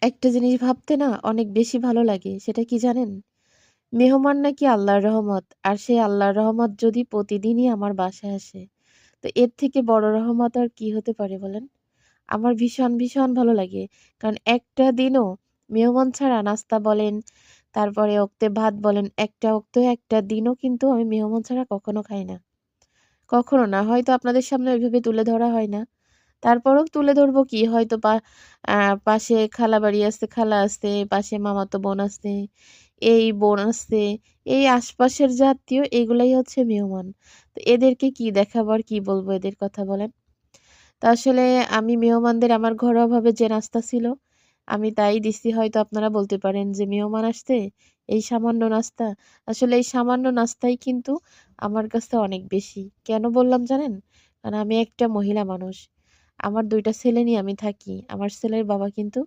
একটা জিনিস ভাবতে না অনেক বেশি ভালো লাগে। সেটা কি জানেন? মেহমান নাকি আল্লাহর রহমত। আর সেই আল্লাহর রহমত যদি প্রতিদিনই আমার বাসায় আসে, তো এর থেকে বড় রহমত আর কি হতে পারে বলেন? আমার ভীষণ ভালো লাগে। কারণ একটা দিনও মেহমান ছাড়া নাস্তা বলেন, তারপরে ওক্তে ভাত বলেন, একটা ওক্ত একটা দিনও কিন্তু আমি মেহমান ছাড়া কখনো খাই না। কখনো না। হয়তো আপনাদের সামনে ওইভাবে তুলে ধরা হয় না। তারপরেও তুলে ধরবো কি? হয়তো আ পাশে খালাবাড়ি আছে, খালা আছে, পাশে মামাতো বোন আছে, এই বোন আছে। এই আশপাশের যা আত্মীয় এগুলাই হচ্ছে মেহমান। তো এদেরকে কি দেখাবো আর কি বলবো এদের কথা বলেন? তো আসলে আমি মেহমানদের আমার ঘরোয়াভাবে যে নাস্তা ছিল, আমি তাই দিছি। হয়তো আপনারা বলতে পারেন যে মেহমান আসছে, এই সামান্য নাস্তা। আসলে এই সামান্য নাস্তাই কিন্তু আমার কাছে অনেক বেশি। কেন বললাম জানেন? কারণ আমি একটা মহিলা মানুষ। আমার ২ টা ছেলে নিয়ে আমি থাকি। আমার ছেলের বাবা কিন্তু